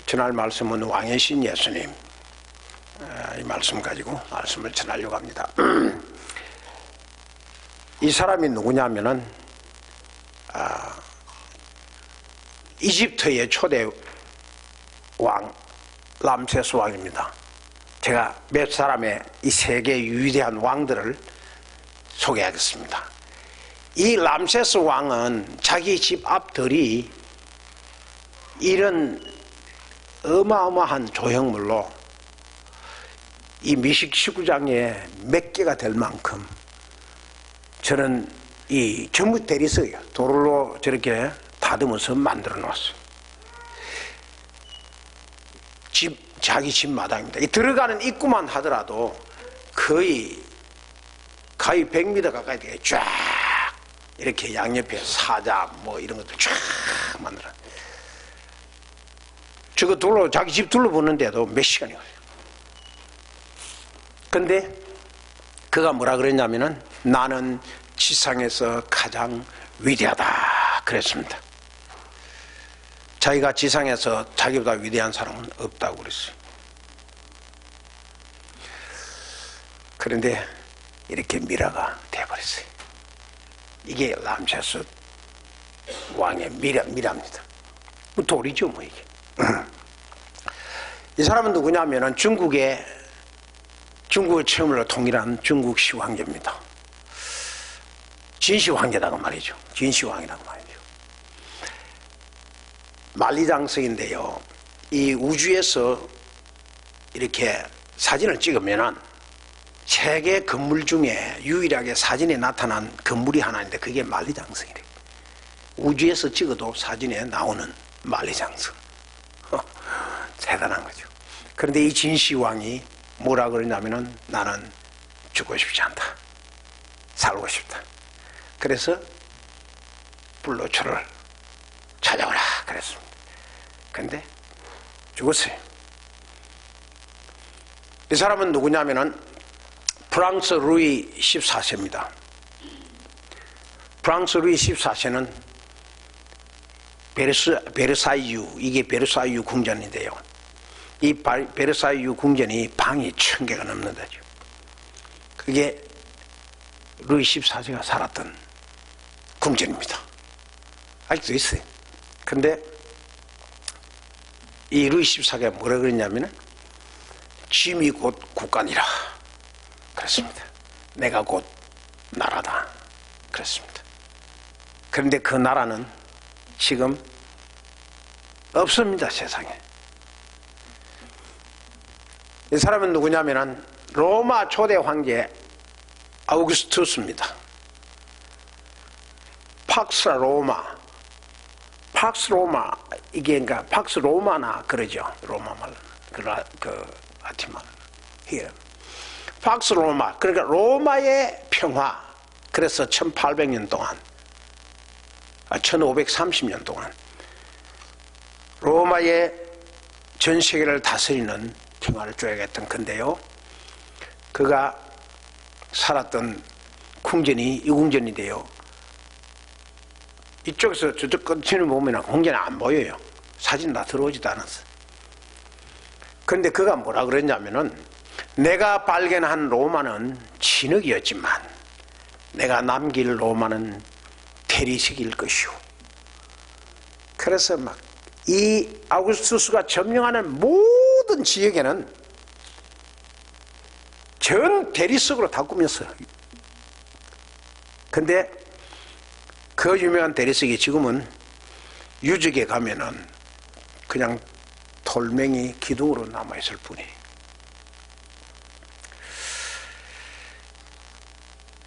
전할 말씀은 왕의 신 예수님 이 말씀 가지고 말씀을 전하려고 합니다. 이 사람이 누구냐면은 이집트의 초대 왕 람세스 왕입니다. 제가 몇 사람의 이 세계 위대한 왕들을 소개하겠습니다. 이 람세스 왕은 자기 집 앞들이 이런 어마어마한 조형물로 이 미식 19장에 몇 개가 될 만큼 저는 이 전부 대리석이에요. 돌로 저렇게 다듬어서 만들어 놓았어요. 자기 집 마당입니다. 이 들어가는 입구만 하더라도 거의 100m 가까이 되게 쫙 이렇게 양옆에 사자 뭐 이런 것들 쫙 만들어. 저거 둘러 자기 집 둘러보는데도 몇 시간이 걸려요. 근데 그가 뭐라 그랬냐면은 나는 지상에서 가장 위대하다 그랬습니다. 자기가 지상에서 자기보다 위대한 사람은 없다고 그랬어요. 그런데 이렇게 미라가 되어버렸어요. 이게 람세스 왕의 미라입니다. 돌이죠 뭐 이게. 이 사람은 누구냐면은 중국을 처음으로 통일한 중국 시황제입니다. 진시황제라고 말이죠. 진시황이라고 말이죠. 만리장성인데요. 이 우주에서 이렇게 사진을 찍으면은 세계 건물 중에 유일하게 사진에 나타난 건물이 하나 있는데 그게 만리장성이래요. 우주에서 찍어도 사진에 나오는 만리장성. 대단한 거죠. 그런데 이 진시황이 뭐라 그러냐면은 나는 죽고 싶지 않다. 살고 싶다. 그래서 불로초를 찾아오라 그랬습니다. 근데 죽었어요. 이 사람은 누구냐면은 프랑스 루이 14세입니다. 프랑스 루이 14세는 베르사유, 이게 베르사유 궁전인데요. 이 베르사유 궁전이 방이 1000개가 넘는다죠. 그게 루이 14세가 살았던 궁전입니다. 아직도 있어요. 근데 이 루이 14세가 뭐라 그랬냐면은 짐이 곧 국간이라 그랬습니다. 내가 곧 나라다 그랬습니다. 그런데 그 나라는 지금 없습니다. 세상에. 이 사람은 누구냐면은 로마 초대 황제 아우구스투스입니다. 팍스 로마 이게 그러니까 팍스 로마나 그러죠. 로마 말로 그 라틴 말. here. 팍스 로마, 그러니까 로마의 평화. 그래서 1800년 동안 1530년 동안 로마의 전 세계를 다스리는 평화를 쪼개겠던 건데요. 그가 살았던 궁전이 이 궁전인데요. 이쪽에서 저쪽 끝을 보면 궁전이 안 보여요. 사진 다 들어오지도 않았어. 그런데 그가 뭐라 그랬냐면은 내가 발견한 로마는 진흙이었지만 내가 남길 로마는 대리석일 것이오. 그래서 막 이 아우구스투스가 점령하는 모든 지역에는 전 대리석으로 다 꾸몄어요. 근데 그 유명한 대리석이 지금은 유적에 가면은 그냥 돌멩이 기둥으로 남아있을 뿐이에요.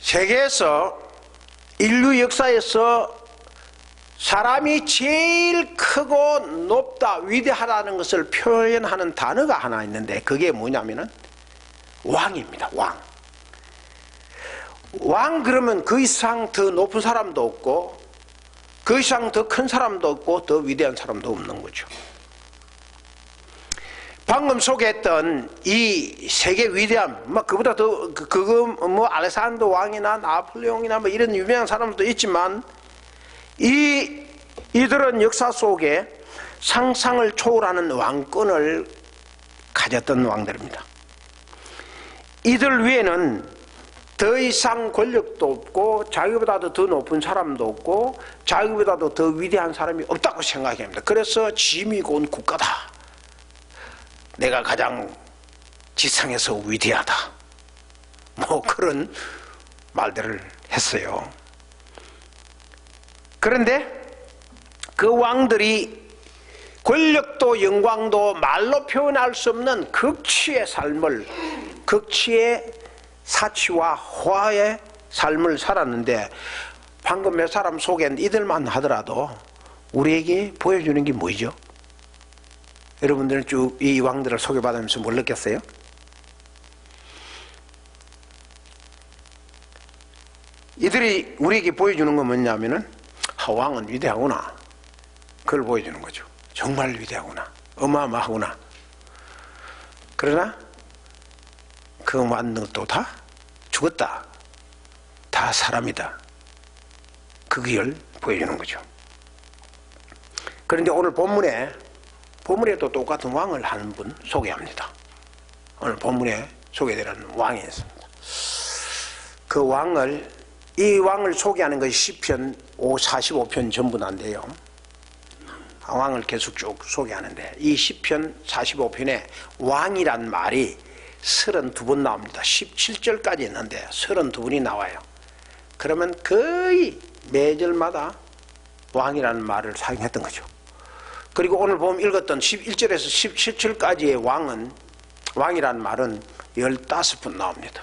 세계에서 인류 역사에서 사람이 제일 크고 높다, 위대하다는 것을 표현하는 단어가 하나 있는데 그게 뭐냐면은 왕입니다. 왕 그러면 그 이상 더 높은 사람도 없고 그 이상 더 큰 사람도 없고 더 위대한 사람도 없는 거죠. 방금 소개했던 이 세계 위대함, 그보다 더 그거 뭐 알렉산더 왕이나 나폴레옹이나 뭐 이런 유명한 사람도 있지만 이들은 역사 속에 상상을 초월하는 왕권을 가졌던 왕들입니다. 이들 위에는 더 이상 권력도 없고 자기보다도 더 높은 사람도 없고 자기보다도 더 위대한 사람이 없다고 생각합니다. 그래서 짐이 곧 국가다. 내가 가장 지상에서 위대하다. 뭐 그런 말들을 했어요. 그런데 그 왕들이 권력도 영광도 말로 표현할 수 없는 극치의 삶을, 극치의 사치와 화의 삶을 살았는데, 방금 몇 사람 소개한 이들만 하더라도 우리에게 보여주는 게 뭐죠? 여러분들은 쭉 이 왕들을 소개받으면서 뭘 느꼈어요? 이들이 우리에게 보여주는 건 뭐냐면은, 왕은 위대하구나. 그걸 보여주는 거죠. 정말 위대하구나. 어마어마하구나. 그러나 그 만능도 다 죽었다. 다 사람이다. 그걸 보여주는 거죠. 그런데 오늘 본문에도 똑같은 왕을 하는 분 소개합니다. 오늘 본문에 소개되는 왕이 있습니다. 이 왕을 소개하는 것이 시편 45편 전부인데요. 왕을 계속 쭉 소개하는데, 이 시편 45편에 왕이란 말이 32번 나옵니다. 17절까지 있는데 32번이 나와요. 그러면 거의 매절마다 왕이라는 말을 사용했던 거죠. 그리고 오늘 보면 읽었던 11절에서 17절까지의 왕이라는 말은 15번 나옵니다.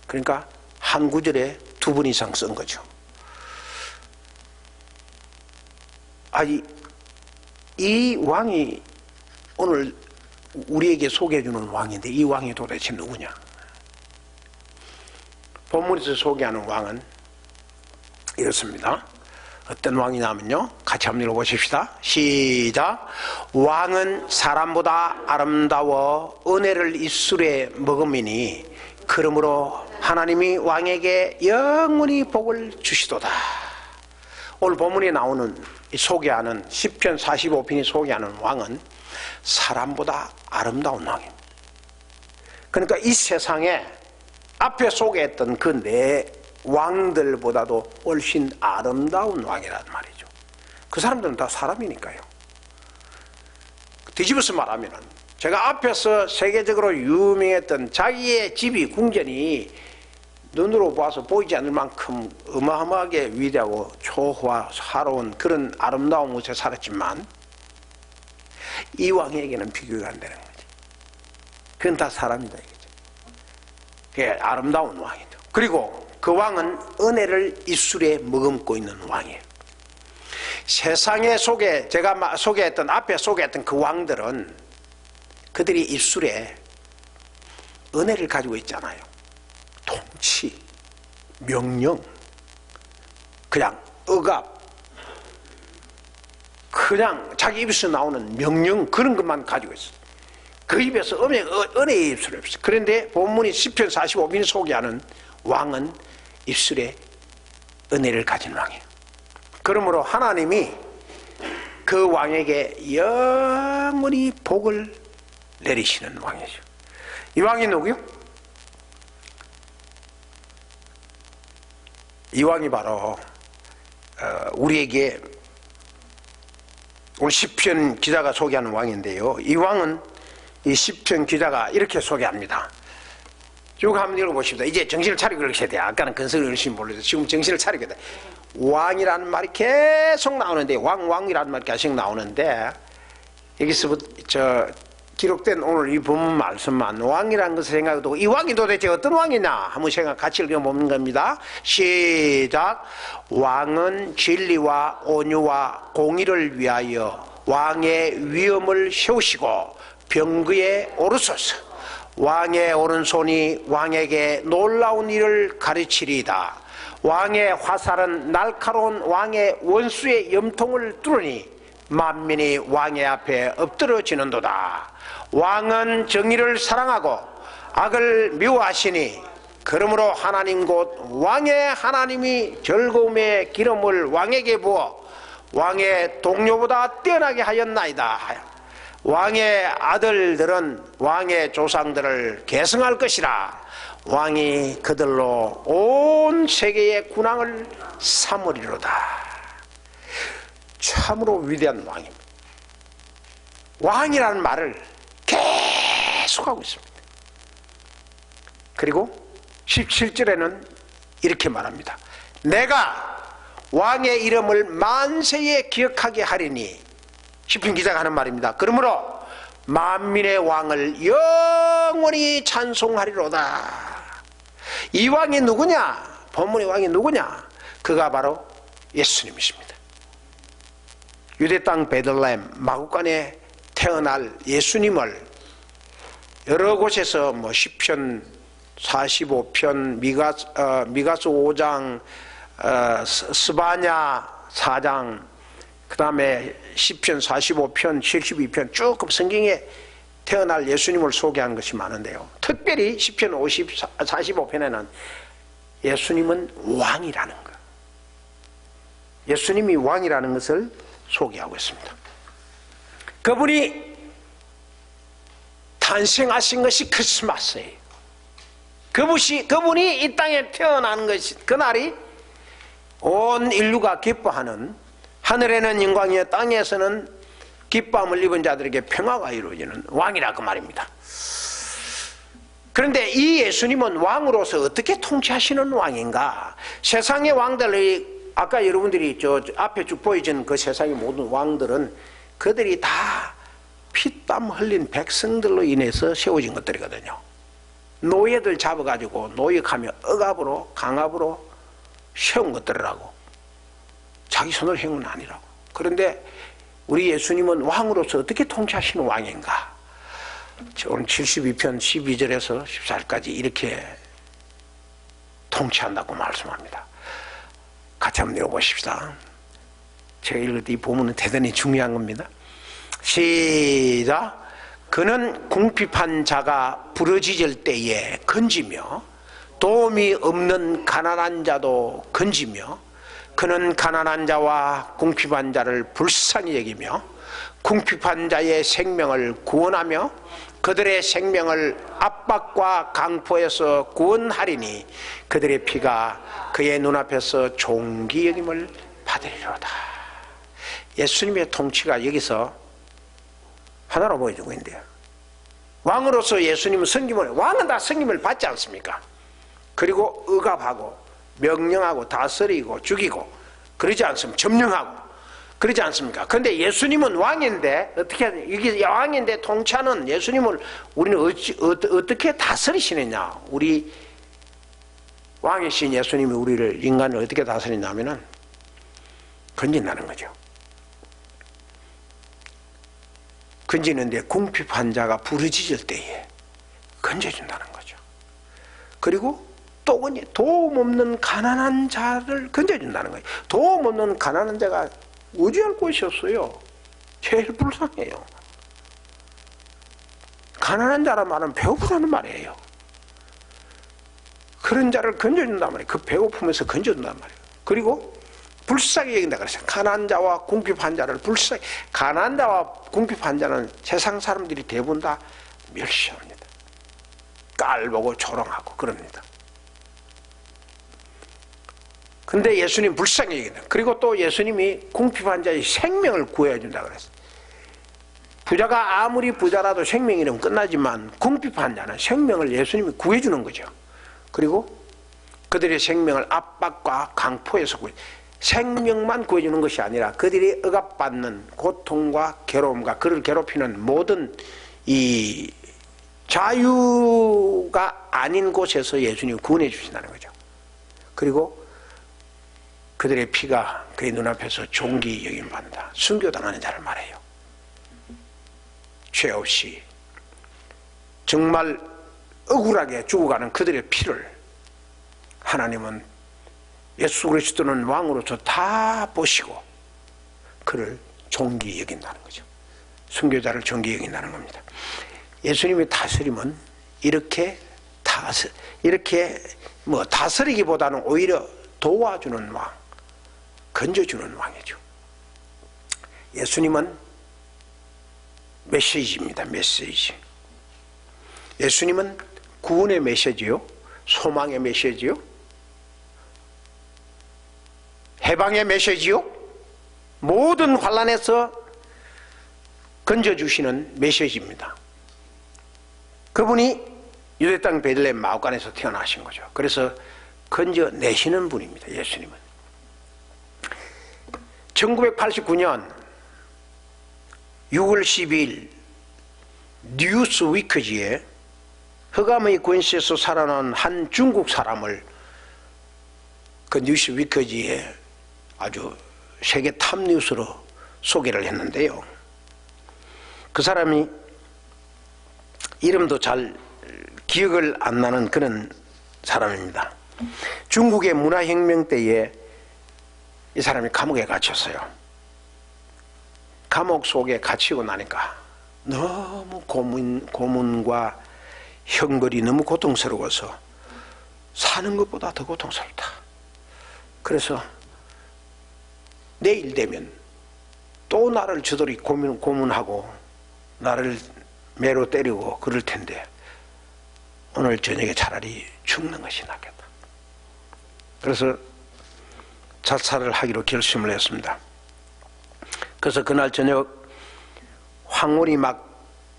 그러니까 한 구절에 2번 이상 쓴 거죠. 이 왕이 오늘 우리에게 소개해주는 왕인데, 이 왕이 도대체 누구냐? 본문에서 소개하는 왕은 이렇습니다. 어떤 왕이냐면요, 같이 한번 읽어보십시다. 시작. 왕은 사람보다 아름다워 은혜를 입술에 머금이니 그러므로 하나님이 왕에게 영원히 복을 주시도다. 오늘 본문에 나오는 소개하는 시편 45편이 소개하는 왕은 사람보다 아름다운 왕입니다. 그러니까 이 세상에 앞에 소개했던 그 네 왕들보다도 훨씬 아름다운 왕이란 말이죠. 그 사람들은 다 사람이니까요. 뒤집어서 말하면, 제가 앞에서 세계적으로 유명했던 자기의 집이, 궁전이 눈으로 봐서 보이지 않을 만큼 어마어마하게 위대하고 초화사로운 그런 아름다운 곳에 살았지만, 이 왕에게는 비교가 안 되는 거지. 그건 다 사람이다 이거죠. 그게 아름다운 왕이죠. 그리고 그 왕은 은혜를 입술에 머금고 있는 왕이에요. 세상에 제가 앞에 소개했던 그 왕들은 그들이 입술에 은혜를 가지고 있잖아요. 통치, 명령, 그냥 억압, 그냥 자기 입에서 나오는 명령, 그런 것만 가지고 있어요. 그 입에서 은혜의 입술이 없어요. 그런데 본문이 시편 45편이 소개하는 왕은 입술에 은혜를 가진 왕이에요. 그러므로 하나님이 그 왕에게 영원히 복을 내리시는 왕이죠. 이 왕이 누구요? 이 왕이 바로 우리에게 오늘 시편 기자가 소개하는 왕인데요. 이 왕은 이 시편 기자가 이렇게 소개합니다. 쭉 한번 읽어보십시다. 이제 정신을 차리고 읽으셔야 돼요. 아까는 근성을 읽으시면 몰라서 지금 정신을 차리게 돼. 왕이라는 말이 계속 나오는데, 왕이라는 말이 계속 나오는데, 여기서부터 기록된 오늘 이 본문 말씀만 왕이라는 것을 생각해도, 이 왕이 도대체 어떤 왕이냐 한번 같이 읽어보는 겁니다. 시작. 왕은 진리와 온유와 공의를 위하여 왕의 위엄을 세우시고 병거에 오르소서. 왕의 오른손이 왕에게 놀라운 일을 가르치리이다. 왕의 화살은 날카로운 왕의 원수의 염통을 뚫으니 만민이 왕의 앞에 엎드러지는도다. 왕은 정의를 사랑하고 악을 미워하시니 그러므로 하나님 곧 왕의 하나님이 즐거움의 기름을 왕에게 부어 왕의 동료보다 뛰어나게 하였나이다. 왕의 아들들은 왕의 조상들을 계승할 것이라. 왕이 그들로 온 세계의 군왕을 삼으리로다. 참으로 위대한 왕입니다. 왕이라는 말을 계속하고 있습니다. 그리고 17절에는 이렇게 말합니다. 내가 왕의 이름을 만세에 기억하게 하리니, 시편 기자가 하는 말입니다. 그러므로 만민의 왕을 영원히 찬송하리로다. 이 왕이 누구냐? 본문의 왕이 누구냐? 그가 바로 예수님이십니다. 유대 땅 베들레헴 마구간에 태어날 예수님을 여러 곳에서 시편 45편, 미가서 5장, 스바냐 4장, 그 다음에 시편 45편, 72편 쭉 성경에 태어날 예수님을 소개한 것이 많은데요. 특별히 시편 45편에는 예수님은 왕이라는 것, 예수님이 왕이라는 것을 소개하고 있습니다. 그분이 탄생하신 것이 크리스마스예요. 그분이 이 땅에 태어난 것이, 그날이 온 인류가 기뻐하는, 하늘에는 영광이요 땅에서는 기뻐함을 입은 자들에게 평화가 이루어지는 왕이라 그 말입니다. 그런데 이 예수님은 왕으로서 어떻게 통치하시는 왕인가? 세상의 왕들이, 아까 여러분들이 저 앞에 쭉 보여진 그 세상의 모든 왕들은 그들이 다 피땀 흘린 백성들로 인해서 세워진 것들이거든요. 노예들 잡아가지고 노역하며 억압으로, 강압으로 세운 것들이라고. 자기 손으로 해온 건 아니라고. 그런데 우리 예수님은 왕으로서 어떻게 통치하시는 왕인가? 오늘 72편 12절에서 14절까지 이렇게 통치한다고 말씀합니다. 같이 한번 읽어보십시다. 제가 읽을 때 이 부분은 대단히 중요한 겁니다. 시작. 그는 궁핍한 자가 부러지질 때에 건지며 도움이 없는 가난한 자도 건지며, 그는 가난한 자와 궁핍한 자를 불쌍히 여기며 궁핍한 자의 생명을 구원하며 그들의 생명을 압박과 강포에서 구원하리니 그들의 피가 그의 눈앞에서 존귀 여김을 받으리로다. 예수님의 통치가 여기서 하나로 보여주고 있는데요. 왕으로서 예수님은 왕은 다 성김을 받지 않습니까? 그리고 억압하고 명령하고 다스리고 죽이고 그러지 않습니까? 점령하고 그러지 않습니까? 그런데 예수님은 왕인데, 어떻게, 이게 왕인데 통치하는 예수님을 우리는 어떻게 다스리시느냐? 우리 왕이신 예수님이 우리를, 인간을 어떻게 다스리냐면은 건진다는 거죠. 건지는데 궁핍한 자가 부르짖을 때에 건져준다는 거죠. 그리고 또 도움 없는 가난한 자를 건져준다는 거예요. 도움 없는 가난한 자가 의지할 곳이 없어요. 제일 불쌍해요. 가난한 자란 말은 배고프다는 말이에요. 그런 자를 건져준단 말이에요. 그 배고픔에서 건져준단 말이에요. 그리고 불쌍히 여긴다 그랬어요. 가난한 자와 궁핍한 자를 불쌍히. 가난한 자와 궁핍한 자는 세상 사람들이 대부분 다 멸시합니다. 깔보고 조롱하고 그럽니다. 근데 예수님 불쌍히 여긴다. 그리고 또 예수님이 궁핍한 자의 생명을 구해준다 그랬어요. 부자가 아무리 부자라도 생명이 이러면 끝나지만 궁핍한 자는 생명을 예수님이 구해주는 거죠. 그리고 그들의 생명을 압박과 강포에서 생명만 구해주는 것이 아니라 그들이 억압받는 고통과 괴로움과 그를 괴롭히는 모든 이 자유가 아닌 곳에서 예수님이 구원해 주신다는 거죠. 그리고 그들의 피가 그의 눈앞에서 존귀 여김받는다. 순교당하는 자를 말해요. 죄 없이 정말 억울하게 죽어가는 그들의 피를 하나님은 예수 그리스도는 왕으로서 다 보시고 그를 존귀 여긴다는 거죠. 순교자를 존귀 여긴다는 겁니다. 예수님의 다스림은 이렇게 다스리기보다는 오히려 도와주는 왕, 건져주는 왕이죠. 예수님은 메시지입니다. 메시지. 예수님은 구원의 메시지요, 소망의 메시지요, 해방의 메시지요, 모든 환난에서 건져주시는 메시지입니다. 그분이 유대 땅 베들레헴 마오간에서 태어나신 거죠. 그래서 건져내시는 분입니다. 예수님은. 1989년 6월 12일 뉴스 위크지에 흑암의 권세에서 살아난 한 중국 사람을 그 뉴스 위크지에 아주 세계 탑뉴스로 소개를 했는데요. 그 사람이 이름도 잘 기억을 안 나는 그런 사람입니다. 중국의 문화혁명 때에 이 사람이 감옥에 갇혔어요. 감옥 속에 갇히고 나니까 너무 고문과 형벌이 너무 고통스러워서 사는 것보다 더 고통스럽다. 그래서 내일 되면 또 나를 저들이 고문하고 나를 매로 때리고 그럴 텐데 오늘 저녁에 차라리 죽는 것이 낫겠다. 그래서 자살을 하기로 결심을 했습니다. 그래서 그날 저녁 황혼이 막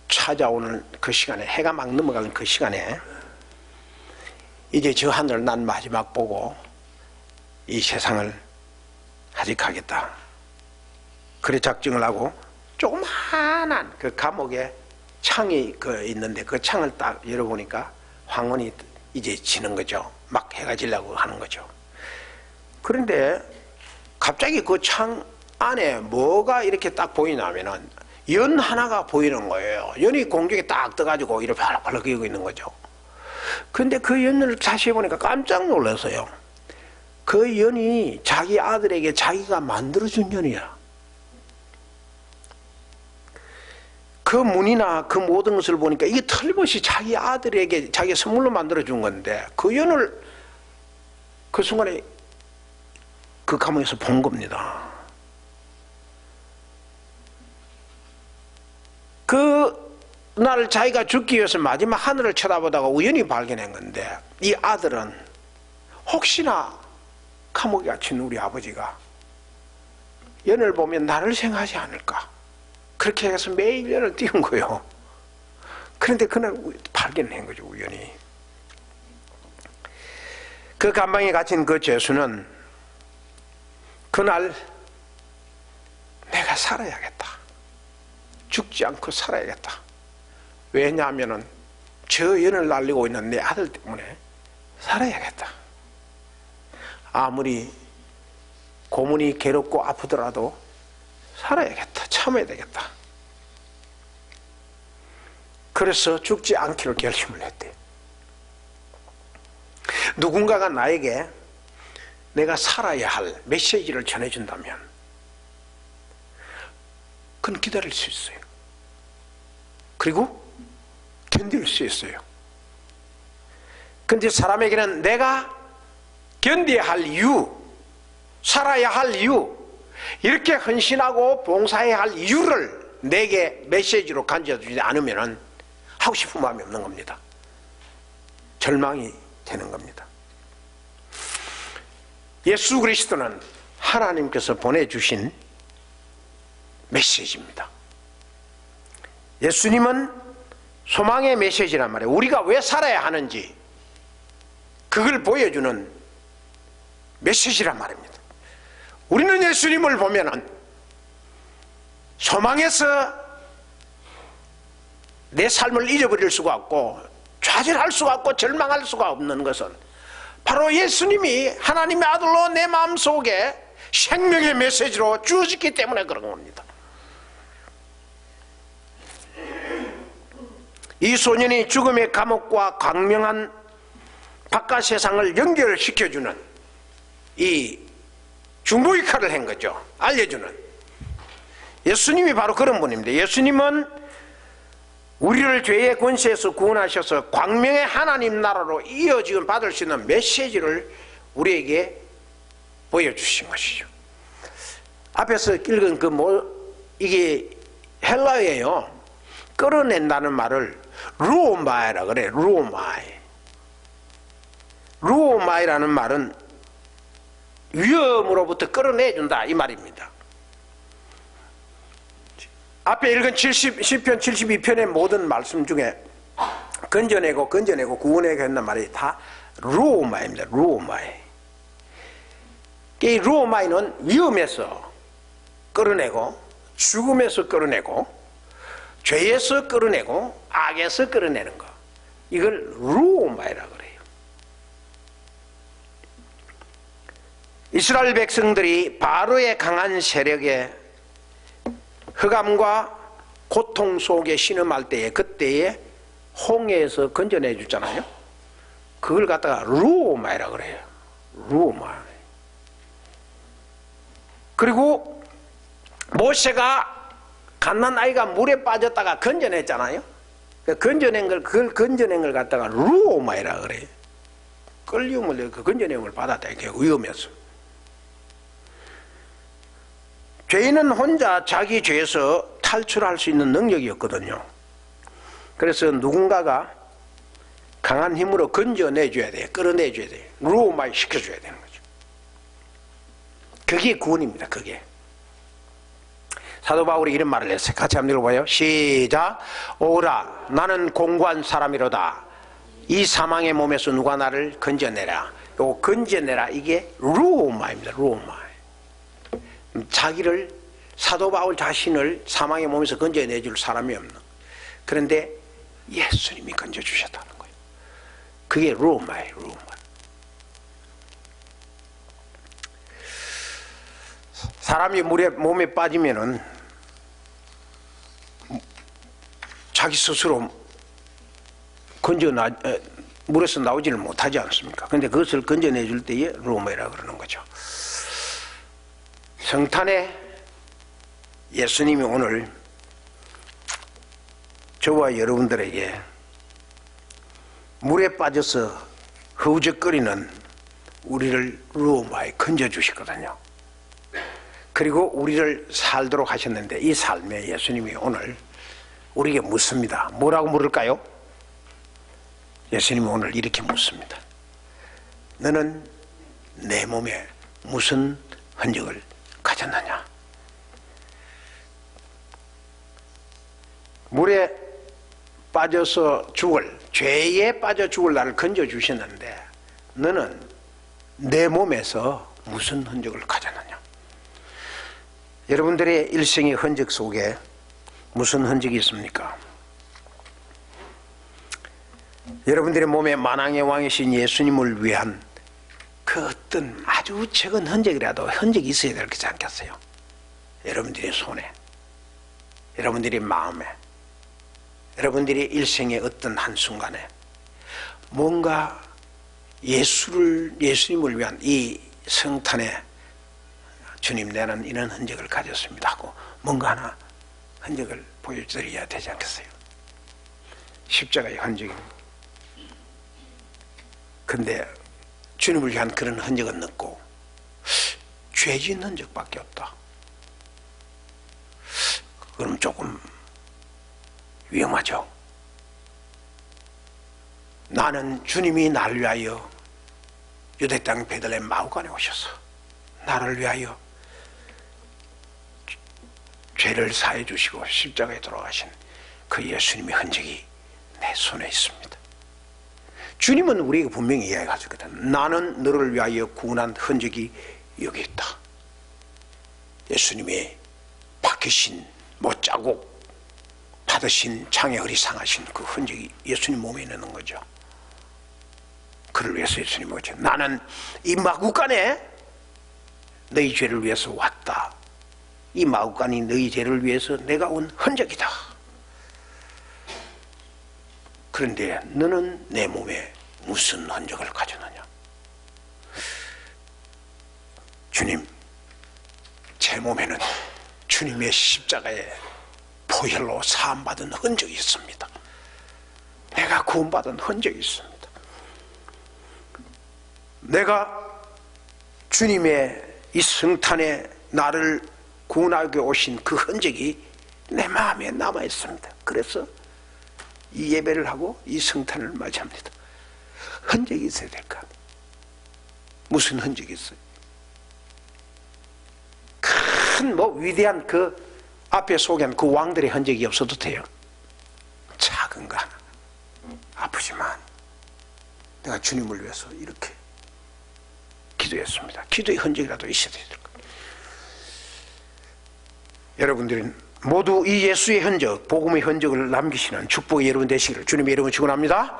찾아오는 그 시간에, 해가 막 넘어가는 그 시간에 이제 저 하늘 난 마지막 보고 이 세상을 하직하겠다. 그래 작정을 하고 조그마한 그 감옥에 창이 있는데 그 창을 딱 열어보니까 황혼이 이제 지는 거죠. 막 해가 지려고 하는 거죠. 그런데 갑자기 그 창 안에 뭐가 이렇게 딱 보이냐면은 연 하나가 보이는 거예요. 연이 공중에 딱 떠가지고 이렇게 발락발락 끼고 있는 거죠. 그런데 그 연을 자세히 보니까 깜짝 놀랐어요. 그 연이 자기 아들에게 자기가 만들어준 연이야. 그 문이나 그 모든 것을 보니까 이게 틀림없이 자기 아들에게 자기 선물로 만들어준 건데 그 연을 그 순간에 그 감옥에서 본 겁니다. 그날 자기가 죽기 위해서 마지막 하늘을 쳐다보다가 우연히 발견한 건데 이 아들은 혹시나 감옥에 갇힌 우리 아버지가 연을 보면 나를 생각하지 않을까 그렇게 해서 매일 연을 띄운 거예요. 그런데 그날 발견한 거죠. 우연히. 그 감방에 갇힌 그 죄수는 그날 내가 살아야겠다, 죽지 않고 살아야겠다. 왜냐하면 저 연을 날리고 있는 내 아들 때문에 살아야겠다. 아무리 고문이 괴롭고 아프더라도 살아야겠다, 참아야 되겠다. 그래서 죽지 않기로 결심을 했대. 누군가가 나에게 내가 살아야 할 메시지를 전해준다면 그건 기다릴 수 있어요. 그리고 견딜 수 있어요. 그런데 사람에게는 내가 견뎌야 할 이유, 살아야 할 이유, 이렇게 헌신하고 봉사해야 할 이유를 내게 메시지로 간져주지 않으면 하고 싶은 마음이 없는 겁니다. 절망이 되는 겁니다. 예수 그리스도는 하나님께서 보내주신 메시지입니다. 예수님은 소망의 메시지란 말이에요. 우리가 왜 살아야 하는지 그걸 보여주는 메시지란 말입니다. 우리는 예수님을 보면은 소망에서 내 삶을 잊어버릴 수가 없고 좌절할 수가 없고 절망할 수가 없는 것은 바로 예수님이 하나님의 아들로 내 마음속에 생명의 메시지로 주어졌기 때문에 그런 겁니다. 이 소년이 죽음의 감옥과 광명한 바깥 세상을 연결시켜주는 이 중보 역할을 한 거죠. 알려주는. 예수님이 바로 그런 분입니다. 예수님은 우리를 죄의 권세에서 구원하셔서 광명의 하나님 나라로 이어지금 받을 수 있는 메시지를 우리에게 보여주신 것이죠. 앞에서 읽은 그 이게 헬라어예요. 끌어낸다는 말을 루오마이라 그래. 루오마이. 루오마이라는 말은 위험으로부터 끌어내준다 이 말입니다. 앞에 읽은 시편 72편의 모든 말씀 중에 건져내고 구원하게 한단 말이 다 루오마입니다. 루오마이. 이 루오마이는 위험에서 끌어내고, 죽음에서 끌어내고, 죄에서 끌어내고, 악에서 끌어내는 거, 이걸 루오마이라 그래요. 이스라엘 백성들이 바로의 강한 세력에 흑암과 고통 속에 신음할 때에, 그때에 홍해에서 건져내 주잖아요. 그걸 갖다가 루오마이라 그래요. 루오마이. 그리고 모세가 갓난아이가 물에 빠졌다가 건져냈잖아요. 그걸 건져낸 걸 갖다가 루오마이라 그래요. 끌림을 그 건져낸 걸 받았다. 이렇게 위험해서. 죄인은 혼자 자기 죄에서 탈출할 수 있는 능력이었거든요. 그래서 누군가가 강한 힘으로 건져내줘야 돼요. 끌어내줘야 돼요. 루오마이 시켜줘야 되는 거죠. 그게 구원입니다. 그게. 사도 바울이 이런 말을 했어요. 같이 한번 읽어봐요. 시작. 오라 나는 공고한 사람이로다. 이 사망의 몸에서 누가 나를 건져내라. 요 건져내라 이게 루오마입니다. 루오마. 자기를, 사도 바울 자신을 사망의 몸에서 건져내줄 사람이 없는. 그런데 예수님이 건져주셨다는 거예요. 그게 루오마예요. 루오마. 사람이 몸에 빠지면은 자기 스스로 물에서 나오지를 못하지 않습니까? 그런데 그것을 건져내줄 때에 루오마이라 그러는 거죠. 성탄에 예수님이 오늘 저와 여러분들에게 물에 빠져서 허우적거리는 우리를 루오마에 건져주시거든요. 그리고 우리를 살도록 하셨는데 이 삶에 예수님이 오늘 우리에게 묻습니다. 뭐라고 물을까요? 예수님이 오늘 이렇게 묻습니다. 너는 내 몸에 무슨 흔적을 가졌느냐? 물에 빠져서 죄에 빠져 죽을 나를 건져주셨는데 너는 내 몸에서 무슨 흔적을 가졌느냐? 여러분들의 일생의 흔적 속에 무슨 흔적이 있습니까? 여러분들의 몸에 만왕의 왕이신 예수님을 위한 그 어떤 아주 적은 흔적이라도 흔적이 있어야 되지 않겠어요? 여러분들의 손에, 여러분들의 마음에, 여러분들의 일생의 어떤 한순간에 뭔가 예수님을 위한 이 성탄에 주님 나는 이런 흔적을 가졌습니다 하고 뭔가 하나 흔적을 보여드려야 되지 않겠어요? 십자가의 흔적입니다. 근데 주님을 위한 그런 흔적은 없고 죄진 흔적밖에 없다. 그럼 조금 위험하죠. 나는 주님이 나를 위하여 유대 땅 베들레헴 마후간에 오셔서 나를 위하여 죄를 사해 주시고 십자가에 돌아가신 그 예수님의 흔적이 내 손에 있습니다. 주님은 우리에게 분명히 이야기하셨거든. 나는 너를 위하여 구원한 흔적이 여기 있다. 예수님의 박히신 못자국 받으신 창에 허리 상하신 그 흔적이 예수님 몸에 있는 거죠. 그를 위해서 예수님이 오죠. 나는 이 마구간에 너희 죄를 위해서 왔다. 이 마구간이 너희 죄를 위해서 내가 온 흔적이다. 그런데 너는 내 몸에 무슨 흔적을 가졌느냐? 주님, 제 몸에는 주님의 십자가에 보혈로 사함받은 흔적이 있습니다. 내가 구원받은 흔적이 있습니다. 내가 주님의 이 성탄에 나를 구원하게 오신 그 흔적이 내 마음에 남아 있습니다. 그래서 이 예배를 하고 이 성탄을 맞이합니다. 흔적이 있어야 될까? 무슨 흔적이 있어요? 큰 위대한 그 앞에 소개한 그 왕들의 흔적이 없어도 돼요. 작은 거 하나. 아프지만 내가 주님을 위해서 이렇게 기도했습니다. 기도의 흔적이라도 있어야 될 거예요. 여러분들은 모두 이 예수의 흔적, 복음의 흔적을 남기시는 축복의 여러분 되시기를 주님의 이름으로 축원합니다.